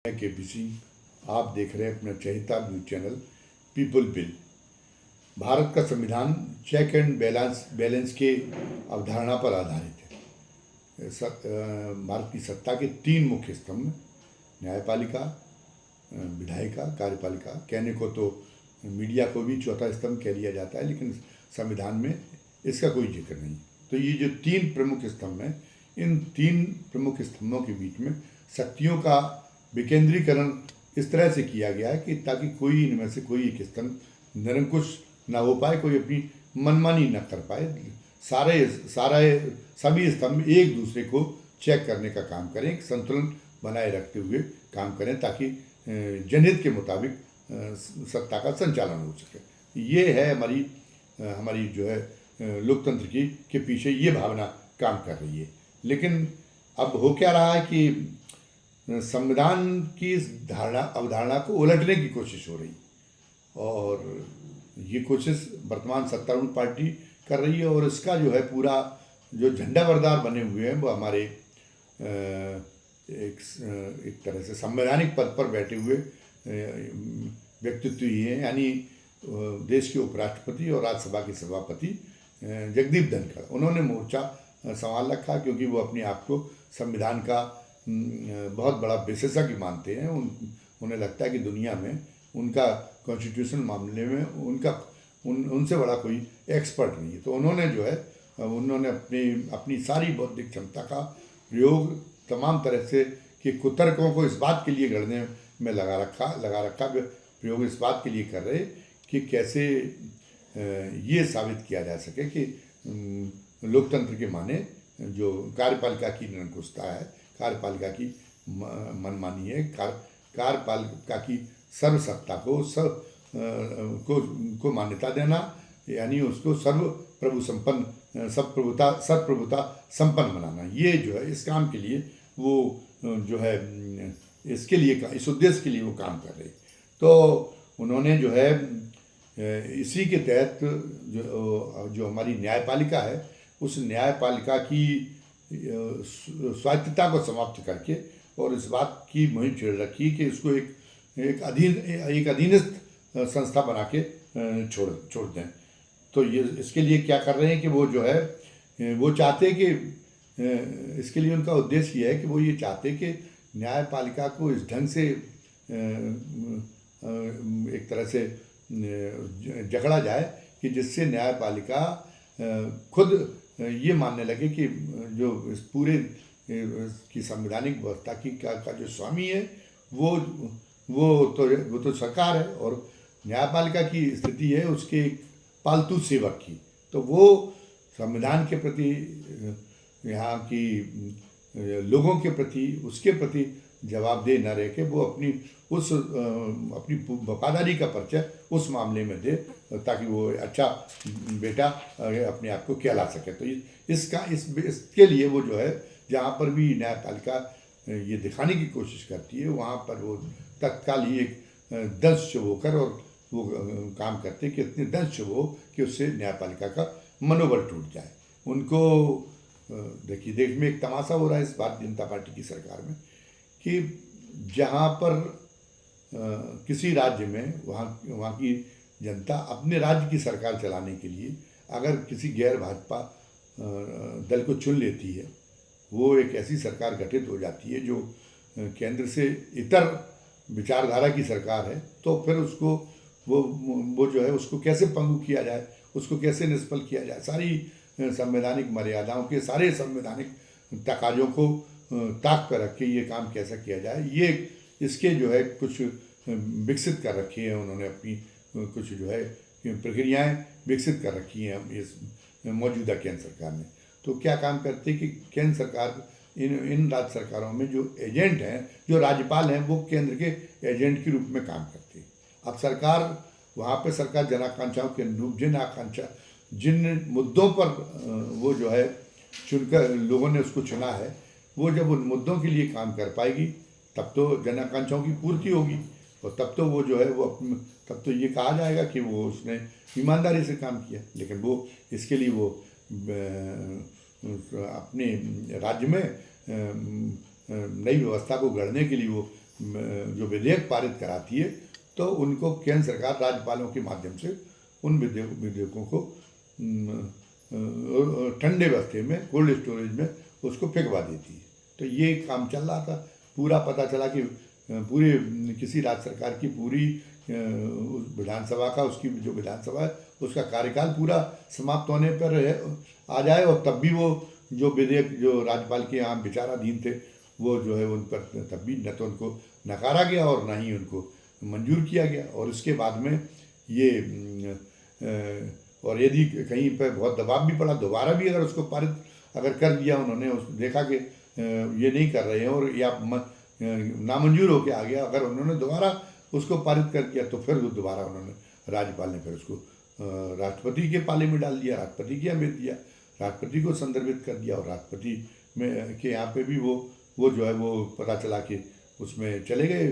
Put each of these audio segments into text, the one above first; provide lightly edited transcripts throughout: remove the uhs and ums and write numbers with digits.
मैं केपी सिंह। आप देख रहे हैं अपना चहेता न्यूज चैनल पीपल बिल। भारत का संविधान चेक एंड बैलेंस के अवधारणा पर आधारित है। भारत की सत्ता के तीन मुख्य स्तंभ, न्यायपालिका, विधायिका, कार्यपालिका। कहने को तो मीडिया को भी चौथा स्तंभ कह लिया जाता है, लेकिन संविधान में इसका कोई जिक्र नहीं। तो ये जो तीन प्रमुख स्तंभ हैं, इन तीन प्रमुख स्तंभों के बीच में शक्तियों का विकेंद्रीकरण इस तरह से किया गया है कि ताकि कोई इनमें से कोई एक स्तंभ निरंकुश ना हो पाए, कोई अपनी मनमानी न कर पाए। सभी स्तंभ एक दूसरे को चेक करने का काम करें, संतुलन बनाए रखते हुए काम करें, ताकि जनहित के मुताबिक सत्ता का संचालन हो सके। ये है हमारी जो है लोकतंत्र के पीछे ये भावना काम कर रही है। लेकिन अब हो क्या रहा है कि संविधान की इस अवधारणा को उलटने की कोशिश हो रही, और ये कोशिश वर्तमान सत्तारूढ़ पार्टी कर रही है। और इसका जो है पूरा जो झंडा बरदार बने हुए हैं वो हमारे एक तरह से संवैधानिक पद पर बैठे हुए व्यक्तित्व ही हैं, यानी देश के उपराष्ट्रपति और राज्यसभा के सभापति जगदीप धनखड़। उन्होंने मोर्चा संभाल रखा, क्योंकि वो अपने आप को संविधान का बहुत बड़ा विशेषज्ञ मानते हैं। उन्हें लगता है कि दुनिया में उनका कॉन्स्टिट्यूशन मामले में उनसे बड़ा कोई एक्सपर्ट नहीं है। तो उन्होंने अपनी सारी बौद्धिक क्षमता का प्रयोग तमाम तरह से कि कुतर्कों को इस बात के लिए गढ़ने में लगा रखा प्रयोग इस बात के लिए कर रहे कि कैसे ये साबित किया जा सके कि लोकतंत्र के माने जो कार्यपालिका की निरंकुशता है, कार्यपालिका की मनमानी है, कार्यपालिका की सर्वसत्ता को मान्यता देना, यानी उसको सर्वप्रभुता संपन्न बनाना। ये जो है इस काम के लिए वो जो है इस उद्देश्य के लिए वो काम कर रहे। तो उन्होंने जो है इसी के तहत जो हमारी न्यायपालिका है, उस न्यायपालिका की स्वायत्तता को समाप्त करके और इस बात की मुहिम छेड़ रखी कि इसको एक अधीनस्थ संस्था बना के छोड़ दें। तो ये इसके लिए क्या कर रहे हैं कि वो जो है वो चाहते कि इसके लिए उनका उद्देश्य ये है कि वो ये चाहते कि न्यायपालिका को इस ढंग से एक तरह से जकड़ा जाए कि जिससे न्यायपालिका खुद ये मानने लगे कि जो इस पूरे की संवैधानिक व्यवस्था का जो स्वामी है वो तो सरकार है, और न्यायपालिका की स्थिति है उसके एक पालतू सेवक की। तो वो संविधान के प्रति, यहाँ की लोगों के प्रति, उसके प्रति जवाबदेह न रह के वो अपनी वफादारी का परिचय उस मामले में दे, ताकि वो अच्छा बेटा अपने आप को कहला सके। तो इसके लिए वो जो है जहाँ पर भी न्यायपालिका ये दिखाने की कोशिश करती है, वहाँ पर वो तत्काल ही एक दंश चुभ होकर और वो काम करते कि इतने दंश चुभ हो कि उससे न्यायपालिका का मनोबल टूट जाए। उनको देखिए, देश में एक तमाशा हो रहा है इस भारतीय जनता पार्टी की सरकार में कि जहाँ पर किसी राज्य में वहाँ की जनता अपने राज्य की सरकार चलाने के लिए अगर किसी गैर भाजपा दल को चुन लेती है, वो एक ऐसी सरकार गठित हो जाती है जो केंद्र से इतर विचारधारा की सरकार है। तो फिर उसको वो जो है उसको कैसे पंगु किया जाए, उसको कैसे निष्फल किया जाए, सारी संवैधानिक मर्यादाओं के सारे संवैधानिक तकाजों को ताक पर रख के ये काम कैसा किया जाए, ये इसके जो है कुछ विकसित कर रखी है उन्होंने, अपनी कुछ जो है प्रक्रियाएं विकसित कर रखी हैं इस मौजूदा केंद्र सरकार ने। तो क्या काम करते हैं कि केंद्र सरकार इन राज्य सरकारों में जो एजेंट हैं, जो राज्यपाल हैं, वो केंद्र के एजेंट के रूप में काम करते हैं। अब सरकार वहाँ पे सरकार जन आकांक्षाओं के अनुरूप जिन मुद्दों पर वो जो है चुनकर लोगों ने उसको चुना है, वो जब उन मुद्दों के लिए काम कर पाएगी तब तो जन आकांक्षाओं की पूर्ति होगी, और तब तो वो जो है तब तो ये कहा जाएगा कि वो उसने ईमानदारी से काम किया। लेकिन वो इसके लिए वो अपने राज्य में नई व्यवस्था को गढ़ने के लिए वो जो विधेयक पारित कराती है तो उनको केंद्र सरकार राज्यपालों के माध्यम से उन विधेयकों को ठंडे बस्ते में, कोल्ड स्टोरेज में उसको फेंकवा देती है। तो ये काम चल रहा था। पूरा पता चला कि पूरे किसी राज्य सरकार की पूरी विधानसभा का, उसकी जो विधानसभा है उसका कार्यकाल पूरा समाप्त होने पर आ जाए, और तब भी वो जो विधेयक जो राज्यपाल के यहाँ विचाराधीन थे वो जो है उन पर तब भी न तो उनको नकारा गया और न ही उनको मंजूर किया गया। और इसके बाद में ये और यदि कहीं पर बहुत दबाव भी पड़ा, दोबारा भी अगर उसको पारित अगर कर दिया उन्होंने, उस देखा कि ये नहीं कर रहे हैं और या नामंजूर होके आ गया, अगर उन्होंने दोबारा उसको पारित कर दिया तो फिर दोबारा उन्होंने राज्यपाल ने फिर उसको राष्ट्रपति के पाले में डाल दिया, राष्ट्रपति के यहाँ भेज दिया, राष्ट्रपति को संदर्भित कर दिया, और राष्ट्रपति में के यहाँ पे भी वो जो है वो पता चला कि उसमें चले गए,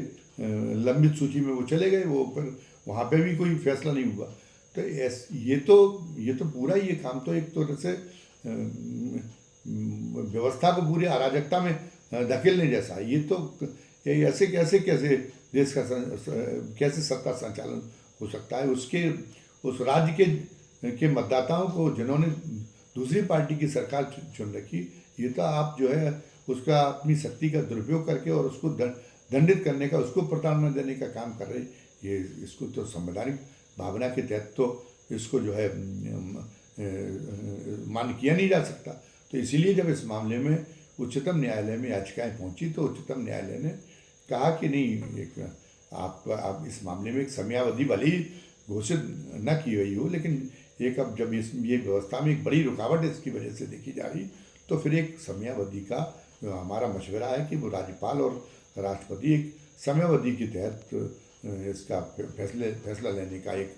लंबित सूची में वो चले गए, वो फिर वहाँ पे भी कोई फैसला नहीं हुआ। तो ये तो पूरा ये काम तो एक तरह से व्यवस्था को पूरी अराजकता में धकेलने जैसा। ये तो ऐसे कैसे देश का कैसे सत्ता संचालन हो सकता है। उस राज्य के मतदाताओं को जिन्होंने दूसरी पार्टी की सरकार चुन रखी, ये तो आप जो है उसका अपनी शक्ति का दुरुपयोग करके और उसको दंडित करने का, उसको प्रताड़ना देने का काम कर रहे। ये इसको तो संवैधानिक भावना के तहत तो इसको जो है मान्य किया नहीं जा सकता। तो इसीलिए जब इस मामले में उच्चतम न्यायालय में याचिकाएं पहुंची तो उच्चतम न्यायालय ने कहा कि नहीं, आप इस मामले में एक समयावधि भले ही घोषित न की गई हो, लेकिन एक अब जब ये व्यवस्था में एक बड़ी रुकावट इसकी वजह से देखी जा रही, तो फिर एक समयावधि का हमारा मशवरा है कि वो राज्यपाल और राष्ट्रपति एक समयावधि के तहत इसका फैसला लेने का एक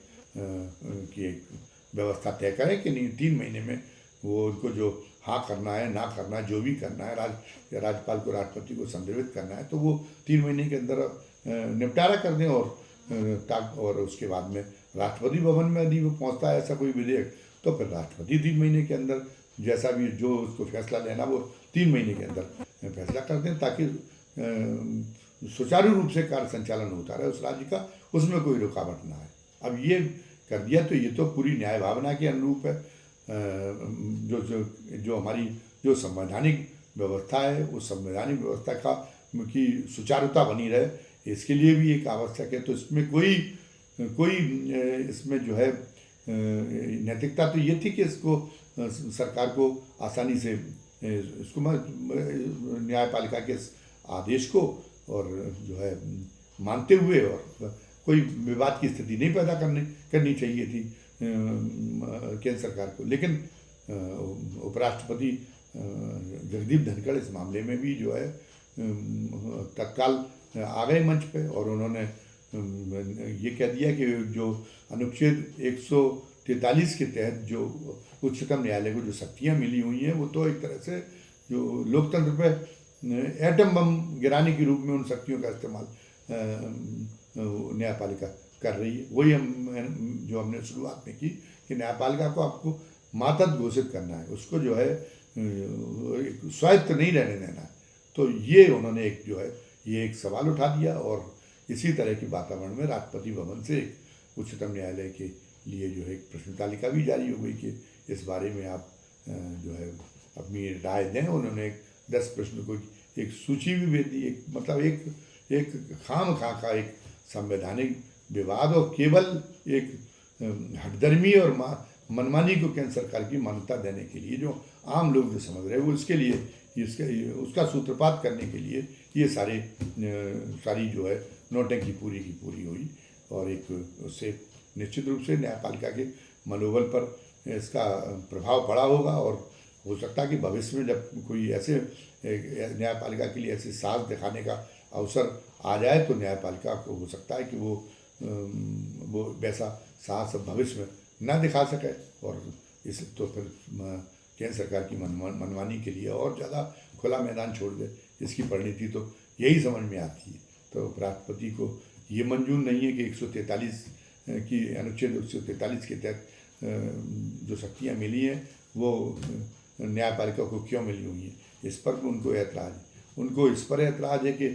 व्यवस्था तय करें कि नहीं, 3 महीने में वो उनको जो हाँ करना है, ना करना है, जो भी करना है, राज्यपाल को राष्ट्रपति को संदर्भित करना है, तो वो 3 महीने के अंदर निपटारा कर दें। और उसके बाद में राष्ट्रपति भवन में यदि वो पहुंचता है ऐसा कोई विधेयक, तो फिर राष्ट्रपति 3 महीने के अंदर जैसा भी जो उसको फैसला लेना वो 3 महीने के अंदर फैसला कर दें, ताकि सुचारू रूप से कार्य संचालन होता रहे उस राज्य का, उसमें कोई रुकावट ना आए। अब ये कर दिया तो ये तो पूरी न्याय भावना के अनुरूप है। जो हमारी जो संवैधानिक व्यवस्था है, उस संवैधानिक व्यवस्था की सुचारुता बनी रहे, इसके लिए भी एक आवश्यक है। तो इसमें कोई इसमें जो है नैतिकता तो ये थी कि इसको सरकार को आसानी से इसको न्यायपालिका के आदेश को और जो है मानते हुए और कोई विवाद की स्थिति नहीं पैदा करनी चाहिए थी केंद्र सरकार को। लेकिन उपराष्ट्रपति जगदीप धनखड़ इस मामले में भी जो है तत्काल आ गए मंच पे, और उन्होंने ये कह दिया कि जो अनुच्छेद 143 के तहत जो उच्चतम न्यायालय को जो शक्तियाँ मिली हुई हैं, वो तो एक तरह से जो लोकतंत्र पे एटम बम गिराने के रूप में उन शक्तियों का इस्तेमाल न्यायपालिका कर रही है। वही हमने शुरुआत में की कि न्यायपालिका को आपको मातहत घोषित करना है, उसको जो है स्वायत्त नहीं रहने देना है। तो ये उन्होंने एक सवाल उठा दिया, और इसी तरह की वातावरण में राष्ट्रपति भवन से उच्चतम न्यायालय के लिए जो है एक प्रश्न तालिका भी जारी हो गई कि इस बारे में आप जो है अपनी राय दें। उन्होंने 10 प्रश्न को एक सूची भी भेज दी, एक खामखा का एक संवैधानिक विवाद और केवल एक हठधर्मी और मनमानी को केंद्र सरकार की मान्यता देने के लिए जो आम लोग जो समझ रहे हैं, वो इसके लिए उसका सूत्रपात करने के लिए ये सारी जो है नौटंकी पूरी की पूरी हुई। और एक उससे निश्चित रूप से न्यायपालिका के मनोबल पर इसका प्रभाव पड़ा होगा, और हो सकता है कि भविष्य में जब कोई ऐसे न्यायपालिका के लिए ऐसे साहस दिखाने का अवसर आ जाए, तो न्यायपालिका को हो सकता है कि वो वैसा साहस भविष्य में न दिखा सके, और तो फिर केंद्र सरकार की मनमानी के लिए और ज़्यादा खुला मैदान छोड़ दे। इसकी परिणति तो यही समझ में आती है। तो राष्ट्रपति को ये मंजूर नहीं है कि 143 की अनुच्छेद 143 के तहत जो शक्तियाँ मिली हैं वो न्यायपालिका को क्यों मिली हुई हैं, इस पर उनको ऐतराज़ है। उनको इस पर ऐतराज़ है कि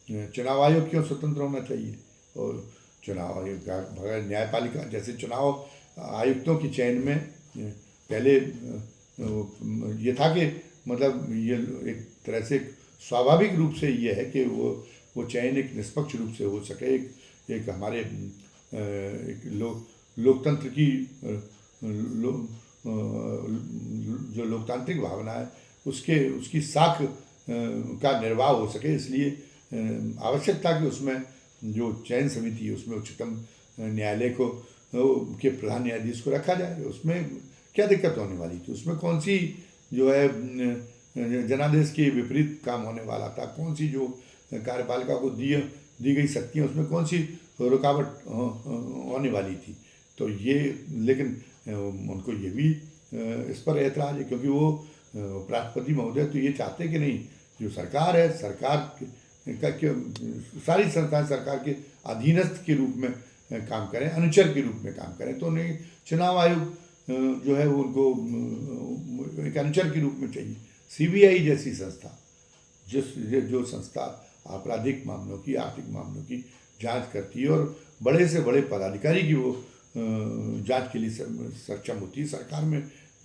चुनाव आयोग क्यों स्वतंत्र होना चाहिए? और चुनाव आयोग का बगैर न्यायपालिका जैसे चुनाव आयुक्तों की चयन में पहले ये था कि मतलब ये एक तरह से स्वाभाविक रूप से ये है कि वो चयन एक निष्पक्ष रूप से हो सके, एक हमारे एक लोकतंत्र की जो लोकतांत्रिक भावना है उसकी साख का निर्वाह हो सके, इसलिए आवश्यक था कि उसमें जो चयन समिति है उसमें उच्चतम न्यायालय को के प्रधान न्यायाधीश को रखा जाए। उसमें क्या दिक्कत होने वाली थी? उसमें कौन सी जो है जनादेश के विपरीत काम होने वाला था? कौन सी जो कार्यपालिका को दी गई शक्तियाँ उसमें कौन सी रुकावट होने वाली थी? तो ये लेकिन उनको ये भी इस पर ऐतराज़ है, क्योंकि वो उपराष्ट्रपति महोदय तो ये चाहते कि नहीं, जो सरकार है, सरकार का सारी संस्थाएं सरकार के अधीनस्थ के रूप में काम करें, अनुचर के रूप में काम करें। तो उन्हें चुनाव आयोग जो है वो उनको एक अनुचर के रूप में चाहिए। सीबीआई जैसी संस्था जो संस्था आपराधिक मामलों की, आर्थिक मामलों की जांच करती है और बड़े से बड़े पदाधिकारी की वो जांच के लिए सक्षम होती है,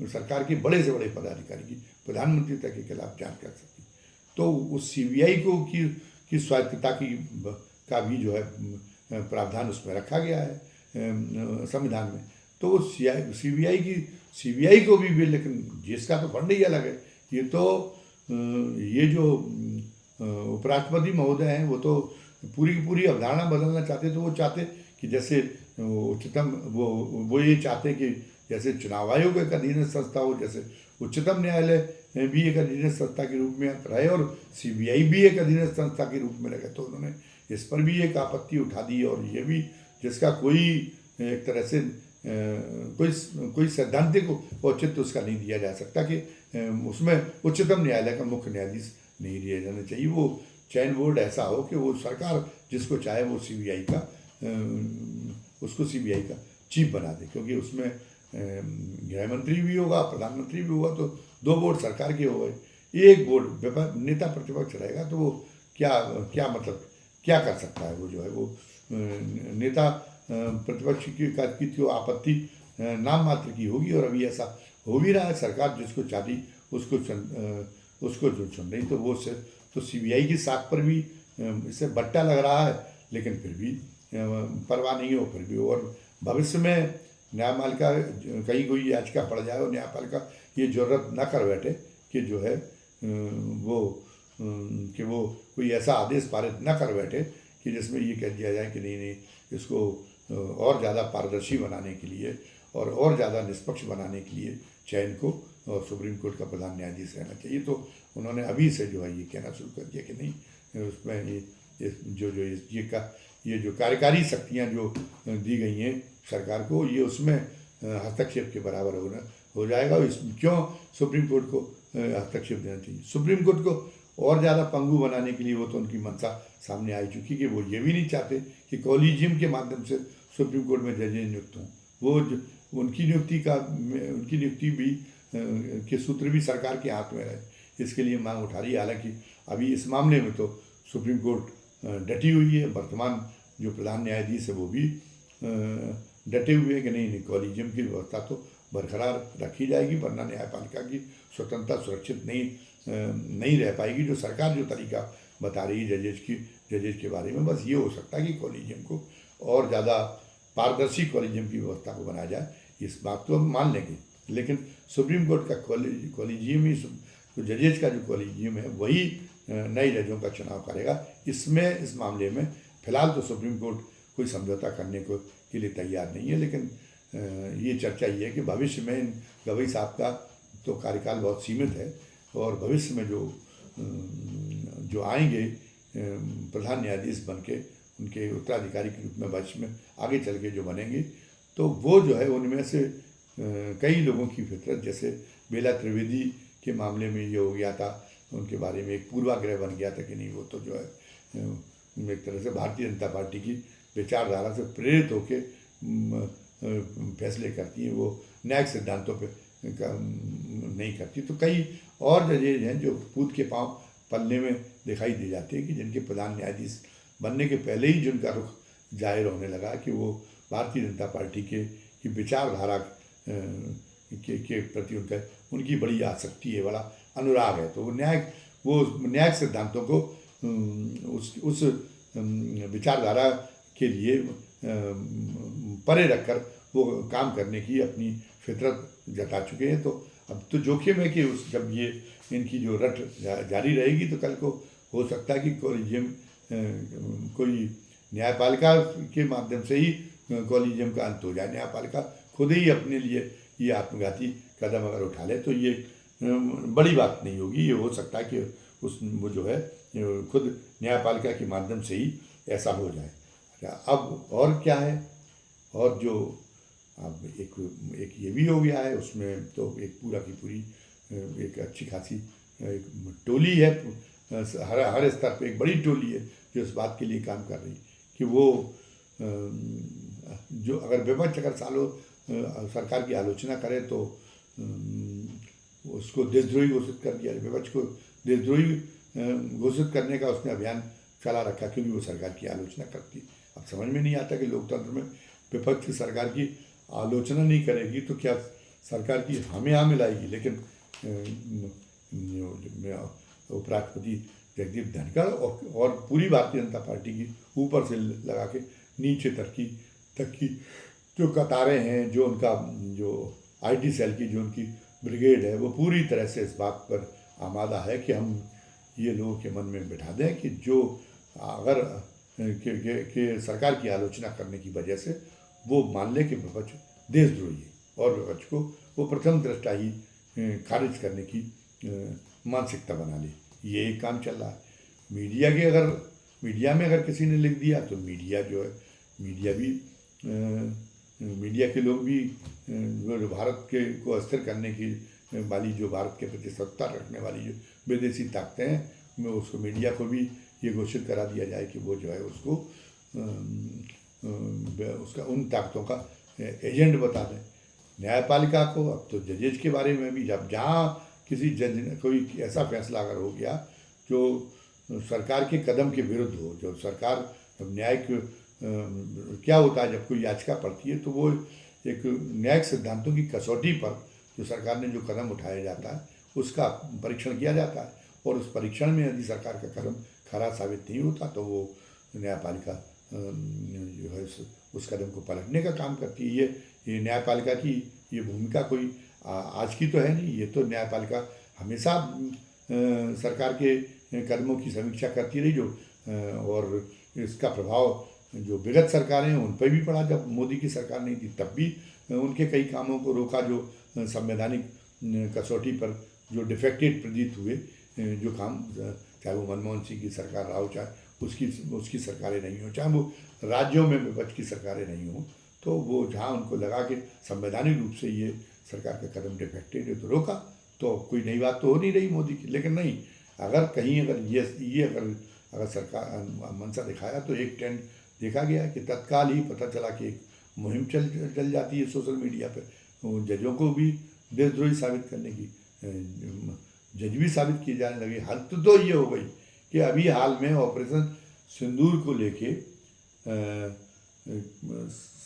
सरकार के बड़े से बड़े पदाधिकारी की, प्रधानमंत्री तक के खिलाफ जांच कर सकती है। तो उस सीबीआई को की स्वायत्तता का भी जो है प्रावधान उसमें रखा गया है संविधान में। तो सीबीआई को भी लेकिन जिसका तो फंड ही अलग है। ये तो ये जो उपराष्ट्रपति महोदय हैं वो तो पूरी की पूरी अवधारणा बदलना चाहते। तो वो चाहते कि जैसे उच्चतम वो ये चाहते कि जैसे चुनाव आयोग एक अधीनस्थ संस्था हो, जैसे उच्चतम न्यायालय भी एक अधीनस्थ संस्था के रूप में रहे और सीबीआई भी एक अधीनस्थ संस्था के रूप में रहे। तो उन्होंने इस पर भी एक आपत्ति उठा दी और ये भी जिसका कोई एक तरह से कोई सैद्धांतिक औचित्य उसका नहीं दिया जा सकता कि उसमें उच्चतम न्यायालय का मुख्य न्यायाधीश नहीं दिया जाना चाहिए। वो चयन बोर्ड ऐसा हो कि वो सरकार जिसको चाहे वो उसको सीबीआई का चीफ बना दे, क्योंकि उसमें गृह मंत्री भी होगा, प्रधानमंत्री भी होगा, तो दो बोर्ड सरकार के हो गए। एक बोर्ड नेता प्रतिपक्ष रहेगा, तो वो क्या मतलब क्या कर सकता है? वो जो है वो नेता प्रतिपक्ष की तो आपत्ति नाम मात्र की होगी और अभी ऐसा हो भी रहा है। सरकार जिसको चाहती उसको जो चुन रही, तो वो तो सीबीआई की साख पर भी इससे बट्टा लग रहा है, लेकिन फिर भी परवाह नहीं हो। फिर भी और भविष्य में न्यायपालिका कहीं कोई याचिका पड़ जाए और न्यायपालिका ये जरूरत न कर बैठे कि जो है वो कोई ऐसा आदेश पारित न कर बैठे कि जिसमें ये कह दिया जाए कि नहीं इसको और ज़्यादा पारदर्शी बनाने के लिए और ज़्यादा निष्पक्ष बनाने के लिए चयन को और सुप्रीम कोर्ट का प्रधान न्यायाधीश रहना चाहिए। तो उन्होंने अभी से जो है ये कहना शुरू कर दिया कि नहीं, उसमें ये जो कार्यकारी शक्तियाँ जो दी गई हैं सरकार को, ये उसमें हस्तक्षेप के बराबर हो जाएगा। क्यों सुप्रीम कोर्ट को हस्तक्षेप देना चाहिए? सुप्रीम कोर्ट को और ज़्यादा पंगु बनाने के लिए वो तो उनकी मंशा सामने आ चुकी कि वो ये भी नहीं चाहते कि कॉलेजियम के माध्यम से सुप्रीम कोर्ट में जजेस नियुक्त हों। वो उनकी नियुक्ति भी के सूत्र भी सरकार के हाथ में रहे, इसके लिए मांग उठा रही है। हालांकि अभी इस मामले में तो सुप्रीम कोर्ट डटी हुई है, वर्तमान जो प्रधान न्यायाधीश है वो भी डटे हुए हैं कि नहीं कॉलेजियम की व्यवस्था तो बरकरार रखी जाएगी, वरना न्यायपालिका की स्वतंत्रता सुरक्षित नहीं रह पाएगी। जो सरकार जो तरीका बता रही है जजेज के बारे में, बस ये हो सकता है कि कॉलेजियम को और ज़्यादा पारदर्शी कॉलेजियम की व्यवस्था को बनाया जाए। इस बात को हम मान लेंगे, लेकिन सुप्रीम कोर्ट का कॉलेजियम ही तो जजेज का जो कॉलेजियम है वही नए जजों का चुनाव करेगा। इस मामले में फिलहाल तो सुप्रीम कोर्ट कोई समझौता करने के लिए तैयार नहीं है, लेकिन ये चर्चा ये है कि भविष्य में गवई साहब का तो कार्यकाल बहुत सीमित है और भविष्य में जो आएंगे प्रधान न्यायाधीश बन के उनके उत्तराधिकारी के रूप में भविष्य में आगे चल के जो बनेंगे, तो वो जो है उनमें से कई लोगों की फितरत, जैसे बेला त्रिवेदी के मामले में ये हो गया था, उनके बारे में एक पूर्वाग्रह बन गया था कि नहीं वो तो जो है एक तरह से भारतीय जनता पार्टी की विचारधारा से प्रेरित होकर फैसले करती हैं, वो न्यायिक सिद्धांतों पे नहीं करती। तो कई और जजेज हैं जो पूत के पाँव पलने में दिखाई दे जाते हैं कि जिनके प्रधान न्यायाधीश बनने के पहले ही जिनका रुख जाहिर होने लगा कि वो भारतीय जनता पार्टी की विचारधारा के प्रति उनकी बड़ी आसक्ति है, बड़ा अनुराग है। तो वो न्यायिक सिद्धांतों को उस विचारधारा के लिए परे रखकर वो काम करने की अपनी फितरत जता चुके हैं। तो अब तो जोखिम है कि जब ये इनकी जो रट जारी रहेगी तो कल को हो सकता है कि कोई न्यायपालिका के माध्यम से ही कॉलेजियम का अंत हो जाए। न्यायपालिका खुद ही अपने लिए ये आत्मघाती कदम अगर उठा ले तो ये बड़ी बात नहीं होगी। ये हो सकता है कि वो जो है खुद न्यायपालिका के माध्यम से ही ऐसा हो जाए। अब और क्या है, और जो अब एक ये भी हो गया है, उसमें तो एक पूरा की पूरी एक अच्छी खासी एक टोली है, हर स्तर पे एक बड़ी टोली है जो इस बात के लिए काम कर रही कि वो जो अगर विपक्ष अगर सालों सरकार की आलोचना करे तो उसको देशद्रोही घोषित कर दिया। विपक्ष को देशद्रोही घोषित करने का उसने अभियान चला रखा क्योंकि वो सरकार की आलोचना करती। अब समझ में नहीं आता कि लोकतंत्र में विपक्ष सरकार की आलोचना नहीं करेगी तो क्या सरकार की हामी मिलाएगी। लेकिन उपराष्ट्रपति जगदीप धनखड़ और पूरी भारतीय जनता पार्टी की ऊपर से लगा के नीचे तक की जो कतारें हैं, जो उनका जो IT सेल की जो उनकी ब्रिगेड है, वो पूरी तरह से इस बात पर आमादा है कि हम ये लोगों के मन में बिठा दें कि जो अगर कि सरकार की आलोचना करने की वजह से वो मान ले कि विपक्ष देशद्रोही है और विपक्ष को वो प्रथम दृष्टा ही खारिज करने की मानसिकता बना ले। ये एक काम चल रहा है। मीडिया में अगर किसी ने लिख दिया तो मीडिया जो है मीडिया के लोग भी भारत के को अस्थिर करने की वाली जो भारत के प्रति सत्ता रखने वाली जो विदेशी ताकतें हैं, मैं उसको मीडिया को भी ये घोषित करा दिया जाए कि वो जो है उसको उसका उन ताकतों का एजेंट बता दें। न्यायपालिका को अब तो जजेज के बारे में भी जब जहाँ किसी जज ने कोई ऐसा फैसला अगर हो गया जो सरकार के कदम के विरुद्ध हो, जो सरकार न्यायिक क्या होता है जब कोई याचिका पड़ती है तो वो एक न्यायिक सिद्धांतों की कसौटी पर जो सरकार ने जो कदम उठाया जाता है उसका परीक्षण किया जाता है और उस परीक्षण में यदि सरकार का कदम खरा साबित नहीं होता तो वो न्यायपालिका जो है उस कदम को पलटने का काम करती है। ये न्यायपालिका की ये भूमिका कोई आज की तो है नहीं, ये तो न्यायपालिका हमेशा सरकार के कदमों की समीक्षा करती रही जो और इसका प्रभाव जो विगत सरकारें हैं उन पर भी पड़ा। जब मोदी की सरकार नहीं थी तब भी उनके कई कामों को रोका जो संवैधानिक कसौटी पर जो डिफेक्टेड प्रतीत हुए जो काम, चाहे वो मनमोहन सिंह की सरकार रहा हो, चाहे उसकी सरकारें नहीं हो, चाहे वो राज्यों में विपक्ष की सरकारें नहीं हो, तो वो जहाँ उनको लगा कि संवैधानिक रूप से ये सरकार का कदम डिफेक्टेड है तो रोका। तो कोई नई बात तो हो नहीं रही मोदी की। लेकिन नहीं, अगर कहीं अगर ये अगर सरकार मंशा दिखाया तो एक ट्रेंड देखा गया कि तत्काल ही पता चला कि एक मुहिम चल जाती है सोशल मीडिया पर, जजों को भी देशद्रोही साबित करने की, जज भी साबित किए जाने लगे। हद तो ये हो गई कि अभी हाल में ऑपरेशन सिंदूर को लेके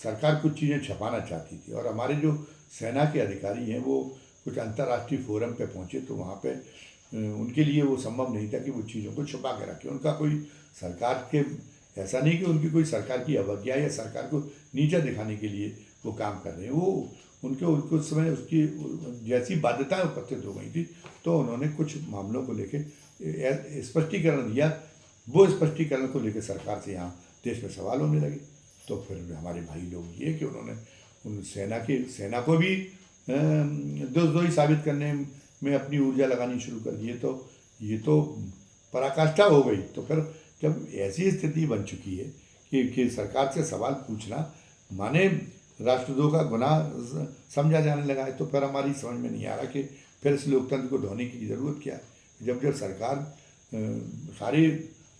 सरकार कुछ चीज़ें छपाना चाहती थी और हमारे जो सेना के अधिकारी हैं वो कुछ अंतर्राष्ट्रीय फोरम पे पहुंचे तो वहाँ पे उनके लिए वो संभव नहीं था कि वो चीज़ों को छुपा के रखें। उनका कोई सरकार के ऐसा नहीं कि उनकी कोई सरकार की अवज्ञा या सरकार को नीचा दिखाने के लिए वो काम कर रहे हैं। वो उनको उस समय उसकी जैसी बाध्यताएं उपस्थित हो गई थी तो उन्होंने कुछ मामलों को लेके स्पष्टीकरण दिया। वो स्पष्टीकरण को लेकर सरकार से यहाँ देश में सवाल होने लगे। तो फिर हमारे भाई लोग ये कि उन्होंने उन सेना को भी दोषी साबित करने में अपनी ऊर्जा लगानी शुरू कर दी। तो ये तो पराकाष्ठा हो गई। तो फिर जब ऐसी स्थिति बन चुकी है कि सरकार से सवाल पूछना माने राष्ट्रद्रोह का गुनाह समझा जाने लगा है, तो फिर हमारी समझ में नहीं आ रहा कि फिर इस लोकतंत्र को ढोने की ज़रूरत क्या है। जब सरकार सारे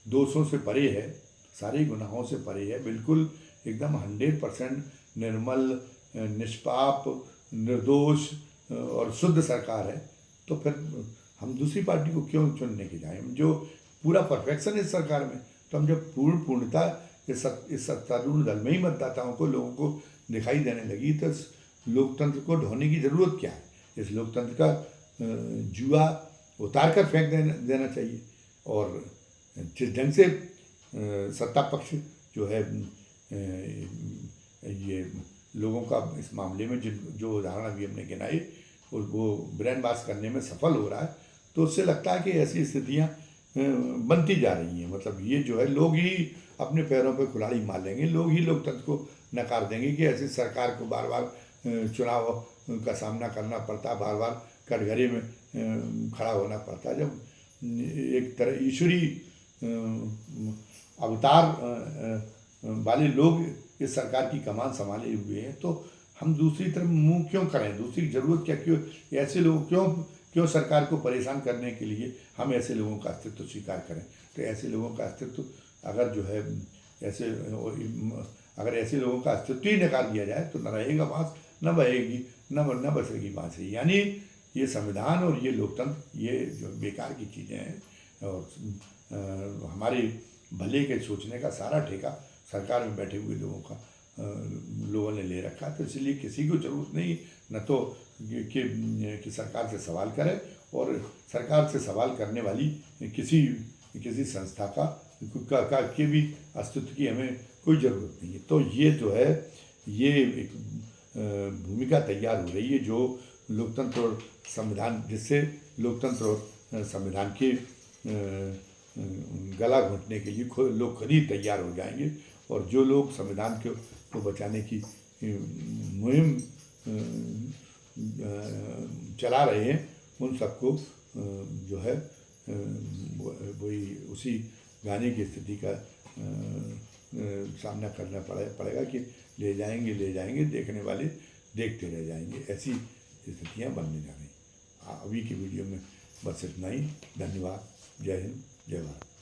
दोषों से परे है, सारे गुनाहों से परे है, बिल्कुल एकदम 100% निर्मल, निष्पाप, निर्दोष और शुद्ध सरकार है, तो फिर हम दूसरी पार्टी को क्यों चुनने के जाएं? हम जो पूरा परफेक्शन है इस सरकार में, तो हम जब पूर्णता इस सत्तारूढ़ दल में ही मतदाताओं को, लोगों को दिखाई देने लगी, तो इस लोकतंत्र को ढोने की ज़रूरत क्या है? इस लोकतंत्र का जुआ उतार कर फेंक देना चाहिए। और जिस ढंग से सत्ता पक्ष जो है ये लोगों का इस मामले में जो उदाहरण अभी हमने गिनाए वो ब्रेन वॉश करने में सफल हो रहा है, तो उससे लगता है कि ऐसी स्थितियाँ बनती जा रही हैं। मतलब ये जो है, लोग ही अपने पैरों पे कुल्हाड़ी मार लेंगे, लोग ही लोकतंत्र को नकार देंगे कि ऐसी सरकार को बार बार चुनाव का सामना करना पड़ता, बार बार कटघरे में खड़ा होना पड़ता। जब एक तरह ईश्वरी अवतार वाले लोग इस सरकार की कमान संभाले हुए हैं, तो हम दूसरी तरफ मुंह क्यों करें? दूसरी ज़रूरत क्या? क्यों ऐसे लोग क्यों सरकार को परेशान करने के लिए हम ऐसे लोगों का अस्तित्व स्वीकार करें? तो ऐसे लोगों का अस्तित्व अगर जो है अगर ऐसे लोगों का अस्तित्व ही नकार दिया जाए तो न रहेगा बाँस, न बहेगी, न बसेगी बाँसुरी। यानी ये संविधान और ये लोकतंत्र, ये जो बेकार की चीज़ें हैं, और हमारे भले के सोचने का सारा ठेका सरकार में बैठे हुए लोगों ने ले रखा। तो इसलिए किसी को ज़रूरत नहीं न तो कि सरकार से सवाल करे, और सरकार से सवाल करने वाली किसी संस्था के भी अस्तित्व की हमें कोई ज़रूरत नहीं है। तो ये जो है, ये एक भूमिका तैयार हो रही है जो लोकतंत्र और संविधान, जिससे लोकतंत्र और संविधान के गला घोंटने के लिए लोग खुद ही तैयार हो जाएंगे, और जो लोग संविधान को बचाने की मुहिम चला रहे हैं, उन सबको जो है वही उसी गाने की स्थिति का सामना करना पड़ेगा कि ले जाएंगे, देखने वाले देखते रह जाएंगे। ऐसी स्थितियाँ बनने जा रही। अभी की वीडियो में बस इतना ही। धन्यवाद। जय हिंद, जय भारत।